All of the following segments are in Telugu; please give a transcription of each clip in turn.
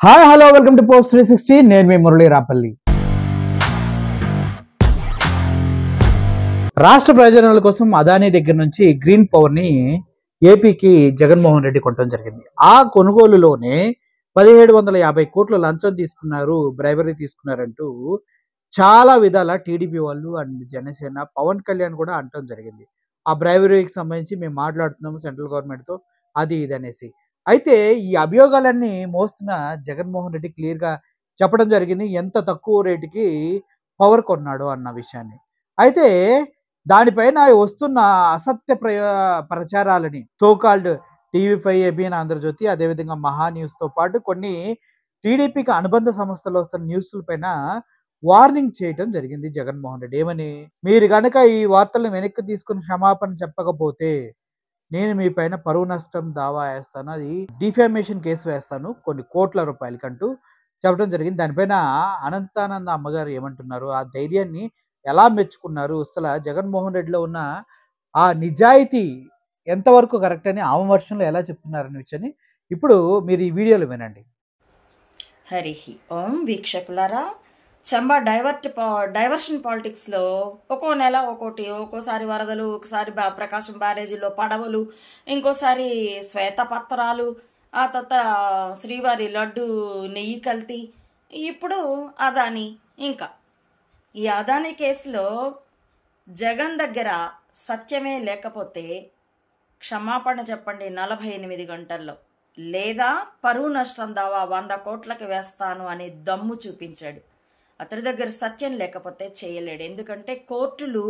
Hi hello welcome to post 360. నేను మీ మురళీ రాపల్లి. రాష్ట్ర ప్రయోజనాల కోసం అదానీ దగ్గర నుంచి గ్రీన్ పవర్ ని ఏపీకి జగన్మోహన్ రెడ్డి కొనడం జరిగింది. ఆ కొనుగోలులోనే 1750 కోట్ల లంచం తీసుకున్నారు, బ్రైబరీ తీసుకున్నారంటూ చాలా విధాల టీడీపీ వాళ్ళు అండ్ జనసేన పవన్ కళ్యాణ్ కూడా అంటం జరిగింది. ఆ బ్రైబరీకి సంబంధించి మేము మాట్లాడుతున్నాము సెంట్రల్ గవర్నమెంట్తో అది ఇది అనేసి. అయితే ఈ అభియోగాలన్నీ మోస్తున్న జగన్మోహన్ రెడ్డి క్లియర్గా చెప్పడం జరిగింది ఎంత తక్కువ రేటుకి పవర్ కొన్నాడు అన్న విషయాన్ని. అయితే దానిపైన వస్తున్న అసత్య ప్రచారాలని సోకాల్డ్ టీవీ5, ఏబిఎన్ ఆంధ్రజ్యోతి, అదేవిధంగా మహా న్యూస్తో పాటు కొన్ని టీడీపీకి అనుబంధ సంస్థలు వస్తున్న న్యూస్ల పైన వార్నింగ్ చేయటం జరిగింది జగన్మోహన్ రెడ్డి. ఏమని, మీరు కనుక ఈ వార్తలను వెనక్కి తీసుకుని క్షమాపణ చెప్పకపోతే నేను మీ పైన పరువు నష్టం దావా వేస్తాను, అది డిఫామేషన్ కేసు వేస్తాను కొన్ని కోట్ల రూపాయలకంటూ చెప్పడం జరిగింది. దానిపైన అనంతానంద అమ్మగారు ఏమంటున్నారు, ఆ ధైర్యాన్ని ఎలా మెచ్చుకున్నారు, అసలు జగన్మోహన్ రెడ్డిలో ఉన్న ఆ నిజాయితీ ఎంతవరకు కరెక్ట్ అని ఆమె వర్షంలో ఎలా చెప్తున్నారనే విషయాన్ని ఇప్పుడు మీరు ఈ వీడియోలో వినండి. హరి ఓం వీక్షకులారా, చంబా డైవర్షన్ పాలిటిక్స్లో ఒక్కో నెల ఒక్కోటి, ఒక్కోసారి వరదలు, ఒకసారి ప్రకాశం బ్యారేజీలో పడవలు, ఇంకోసారి శ్వేతపత్రాలు, ఆ తర్వాత శ్రీవారి లడ్డు నెయ్యి కల్తీ, ఇప్పుడు అదానీ. ఇంకా ఈ అదానీ కేసులో జగన్ దగ్గర సత్యమే లేకపోతే క్షమాపణ చెప్పండి 48 గంటల్లో, లేదా పరువు నష్టం దావా 100 కోట్లకి వేస్తాను అని దమ్ము చూపించాడు. అతడి దగ్గర సత్యం లేకపోతే చేయలేడు. ఎందుకంటే కోర్టులు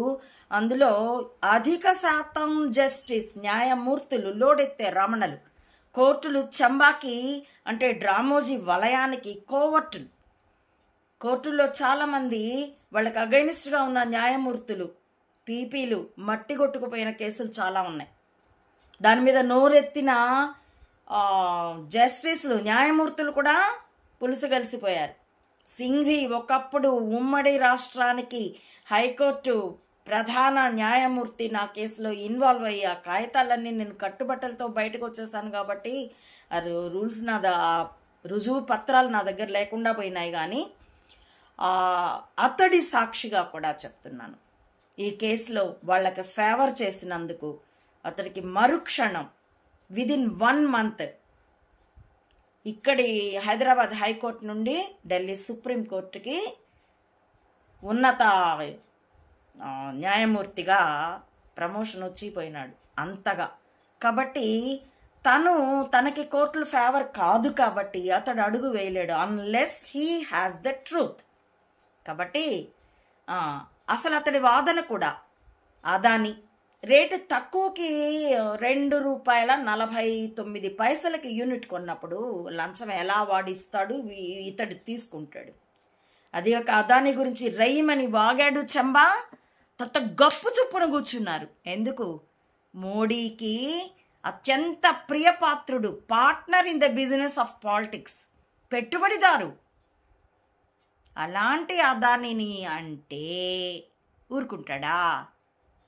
అందులో అధిక శాతం జస్టిస్ న్యాయమూర్తులు లోడెత్తే రమణలు. కోర్టులు చంబాకి అంటే డ్రామోజీ వలయానికి కోవర్టులు. కోర్టుల్లో చాలామంది వాళ్ళకి అగైనిస్ట్గా ఉన్న న్యాయమూర్తులు, పీపీలు మట్టి కొట్టుకుపోయిన కేసులు చాలా ఉన్నాయి. దాని మీద నోరెత్తిన జస్టిస్లు, న్యాయమూర్తులు కూడా పులుసు కలిసిపోయారు. సింఘ్వి ఒకప్పుడు ఉమ్మడి రాష్ట్రానికి హైకోర్టు ప్రధాన న్యాయమూర్తి నా కేసులో ఇన్వాల్వ్ అయ్యా, కాగితాలన్నీ నేను కట్టుబట్టలతో బయటకు వచ్చేసాను కాబట్టి రూల్స్ రుజువు పత్రాలు నా దగ్గర లేకుండా పోయినాయి. కానీ అతడి సాక్షిగా కూడా చెప్తున్నాను, ఈ కేసులో వాళ్ళకి ఫేవర్ చేసినందుకు అతడికి మరుక్షణం విదిన్ 1 month ఇక్కడి హైదరాబాద్ హైకోర్టు నుండి ఢిల్లీ సుప్రీంకోర్టుకి ఉన్నత న్యాయమూర్తిగా ప్రమోషన్ వచ్చిపోయినాడు అంతగా. కాబట్టి తనకి కోర్టులు ఫేవర్ కాదు కాబట్టి అతడు అడుగు వేయలేడు unless he has the truth. కాబట్టి అసలు అతడి వాదన కూడా అదానీ రేటు తక్కువకి ₹2.49 యూనిట్ కొన్నప్పుడు లంచం ఎలా వాడిస్తాడు, ఇతడు తీసుకుంటాడు. అది ఒక అదానీ గురించి రైమని వాగాడు చంబా. గప్పు చొప్పున కూర్చున్నారు. ఎందుకు? మోడీకి అత్యంత ప్రియపాత్రుడు, partner in the business of politics, పెట్టుబడిదారు. అలాంటి అదానీని అంటే ఊరుకుంటాడా?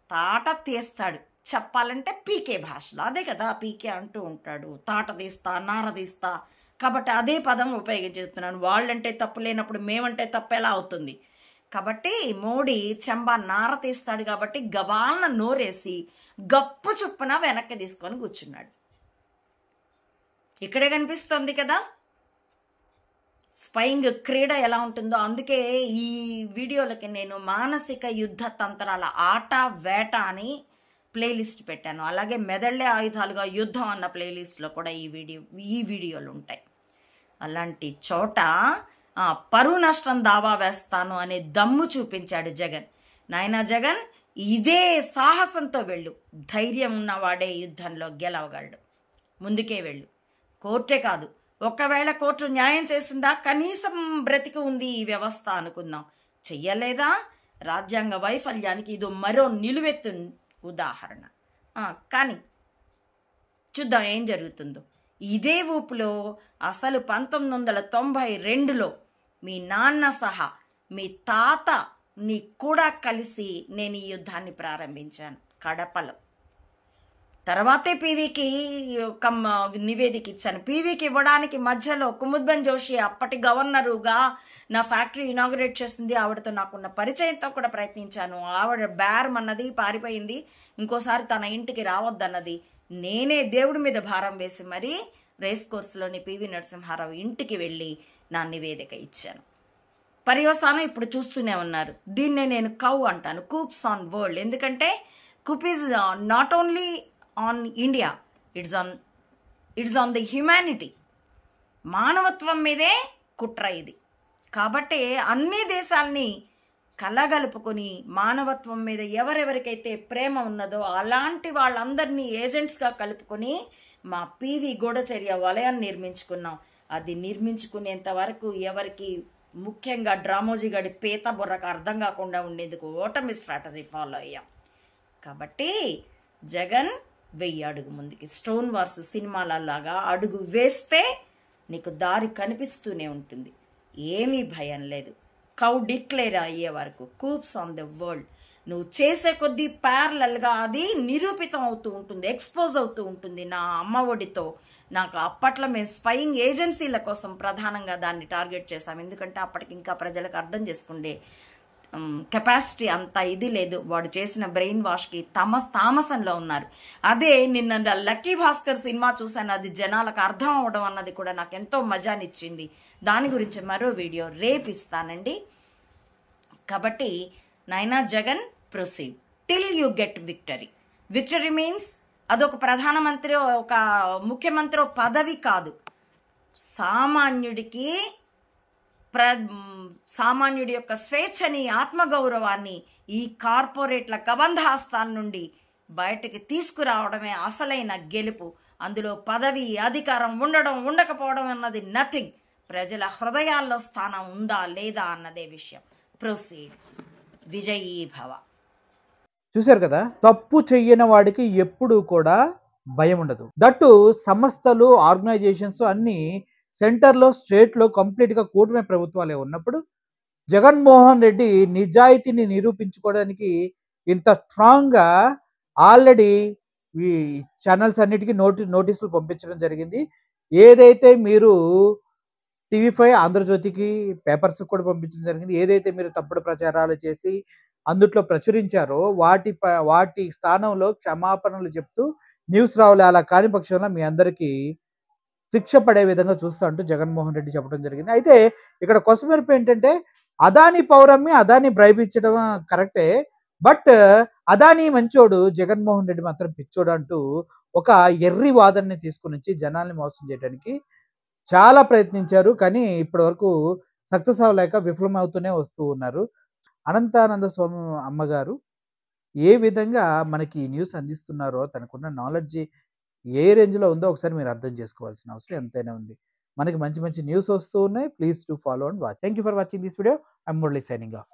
తాట తీస్తాడు. చెప్పాలంటే పీకే భాషలో అదే కదా పీకే అంటూ ఉంటాడు. తాట తీస్తా, నార తీస్తా. కాబట్టి అదే పదం ఉపయోగించి చెప్తున్నాను. వాళ్ళంటే తప్పు లేనప్పుడు మేమంటే తప్పు ఎలా అవుతుంది? కాబట్టి మోడీ చంబా నార తీస్తాడు కాబట్టి గబాలన నోరేసి గప్పు చొప్పున వెనక్కి తీసుకొని కూర్చున్నాడు. ఇక్కడే కనిపిస్తుంది కదా స్పైయింగ్ క్రీడ ఎలా ఉంటుందో. అందుకే ఈ వీడియోలకి నేను మానసిక యుద్ధ తంత్రాల ఆట వేట అని ప్లేలిస్ట్ పెట్టాను. అలాగే మెదళ్లే ఆయుధాలుగా యుద్ధం అన్న ప్లేలిస్ట్లో కూడా ఈ వీడియోలు ఉంటాయి. అలాంటి చోట పరువు నష్టం దావా వేస్తాను అనే దమ్ము చూపించాడు జగన్. నాయనా జగన్, ఇదే సాహసంతో వెళ్ళు. ధైర్యం ఉన్నవాడే యుద్ధంలో గెలవగలడు. ముందుకే వెళ్ళు. కోర్టే కాదు, ఒకవేళ కోర్టు న్యాయం చేసిందా, కనీసం బ్రతికి ఉంది ఈ వ్యవస్థ అనుకుందాం. చెయ్యలేదా? రాజ్యాంగ వైఫల్యానికి ఇది మరో నిలువెత్తు ఉదాహరణ. కానీ చూద్దాం ఏం జరుగుతుందో. ఇదే ఊపులో అసలు 1992లో మీ నాన్న సహా మీ తాత నీ కూడా కలిసి నేను ఈ యుద్ధాన్ని ప్రారంభించాను కడపలో. తర్వాతే పీవీకి నివేదిక ఇచ్చాను. పీవీకి ఇవ్వడానికి మధ్యలో కుముద్బెన్ జోషి అప్పటి గవర్నరుగా నా ఫ్యాక్టరీ ఇనాగ్రేట్ చేసింది. ఆవిడతో నాకున్న పరిచయంతో కూడా ప్రయత్నించాను. ఆవిడ బేరం అన్నది పారిపోయింది, ఇంకోసారి తన ఇంటికి రావద్దన్నది. నేనే దేవుడి మీద భారం వేసి మరీ రేస్ కోర్సులోని పివి నరసింహారావు ఇంటికి వెళ్ళి నా నివేదిక ఇచ్చాను. పర్యవసానం ఇప్పుడు చూస్తూనే ఉన్నారు. దీన్నే నేను కౌ అంటాను, కూప్స్ ఆన్ వరల్డ్. ఎందుకంటే coup is not only on India, it's on the humanity. మానవత్వం మీదే కుట్ర ఇది. కాబట్టి అన్ని దేశాలని కలగలుపుకొని మానవత్వం మీద ఎవరెవరికైతే ప్రేమ ఉన్నదో అలాంటి వాళ్ళందరినీ ఏజెంట్స్గా కలుపుకొని మా పివి గూఢచర్య వలయాన్ని నిర్మించుకున్నాం. అది నిర్మించుకునేంత వరకు ఎవరికి, ముఖ్యంగా డ్రామోజీ గడి పీత బుర్రకు అర్థం కాకుండా ఉండేందుకు ఓటమి స్ట్రాటజీ ఫాలో అయ్యాం. కాబట్టి జగన్ 1000 అడుగు ముందుకి, స్టోన్ వార్స్ సినిమాలలాగా అడుగు వేస్తే నీకు దారి కనిపిస్తూనే ఉంటుంది. ఏమీ భయం లేదు. కౌ డిక్లేర్ అయ్యే వరకు కూప్స్ ఆన్ ద వరల్డ్. నువ్వు చేసే కొద్దీ ప్యారలల్గా అది నిరూపితం అవుతూ ఉంటుంది, ఎక్స్పోజ్ అవుతూ ఉంటుంది. నా అమ్మ ఒడితో నాకు అప్పట్లో మేము స్పయింగ్ ఏజెన్సీల కోసం ప్రధానంగా దాన్ని టార్గెట్ చేశాం. ఎందుకంటే అప్పటికి ఇంకా ప్రజలకు అర్థం చేసుకుండే కెపాసిటీ అంత ఇది లేదు. వాడు చేసిన బ్రెయిన్ వాష్కి తామసంలో ఉన్నారు. అదే నిన్న లక్కీ భాస్కర్ సినిమా చూశాను, అది జనాలకు అర్థం అవ్వడం అన్నది కూడా నాకు ఎంతో మజానిచ్చింది. దాని గురించి మరో వీడియో రేపు ఇస్తానండి. కాబట్టి నైనా Jagan, proceed till you get victory. Victory means అదొక ప్రధానమంత్రి, ఒక ముఖ్యమంత్రి పదవి కాదు. సామాన్యుడి యొక్క స్వేచ్ఛని, ఆత్మగౌరవాన్ని ఈ కార్పొరేట్ల కబంధహస్తాల నుండి బయటకి తీసుకురావడమే అసలైన గెలుపు. అందులో పదవి, అధికారం ఉండడం ఉండకపోవడం అన్నది నథింగ్. ప్రజల హృదయాల్లో స్థానం ఉందా లేదా అన్నదే విషయం. ప్రొసీడ్. విజయీ భవ. చూశారు కదా, తప్పు చెయ్యని వాడికి ఎప్పుడు కూడా భయం ఉండదు. దట్టు సంస్థలు, ఆర్గనైజేషన్స్ అన్ని సెంటర్లో, స్టేట్లో కంప్లీట్గా కూటమి ప్రభుత్వాలే ఉన్నప్పుడు జగన్మోహన్ రెడ్డి నిజాయితీని నిరూపించుకోవడానికి ఇంత స్ట్రాంగ్గా ఆల్రెడీ ఈ ఛానల్స్ అన్నిటికీ నోటీసులు పంపించడం జరిగింది. ఏదైతే మీరు టీవీ5, ఆంధ్రజ్యోతికి, పేపర్స్కి కూడా పంపించడం జరిగింది. ఏదైతే మీరు తప్పుడు ప్రచారాలు చేసి అందుట్లో ప్రచురించారో వాటి స్థానంలో క్షమాపణలు చెప్తూ న్యూస్ రావాలి. అలా కాని పక్షంలో మీ అందరికీ శిక్ష పడే విధంగా చూస్తా అంటూ జగన్మోహన్ రెడ్డి చెప్పడం జరిగింది. అయితే ఇక్కడ కొసమెరుపు ఏంటంటే, అదానీ పౌరమ్మి, అదానీ బ్రైబ్ ఇచ్చడం కరెక్టే, బట్ అదానీ మంచోడు, జగన్మోహన్ రెడ్డి మాత్రం పిచ్చోడు అంటూ ఒక ఎర్రి వాదనని తీసుకుని వచ్చి జనాల్ని మోసం చేయడానికి చాలా ప్రయత్నించారు. కానీ ఇప్పటి వరకు సక్సెస్ అవ్వలేక విఫలమవుతూనే వస్తూ ఉన్నారు. అనంతానంద స్వామి అమ్మగారు ఏ విధంగా మనకి ఈ న్యూస్ అందిస్తున్నారో, తనకున్న నాలెడ్జి ఏ రేంజ్లో ఉందో ఒకసారి మీరు అర్థం చేసుకోవాల్సిన అవసరం ఎంతైనా ఉంది. మనకి మంచి మంచి న్యూస్ వస్తూ ఉన్నాయి. Please to follow and watch. Thank you for watching this video. I'm Murali signing off.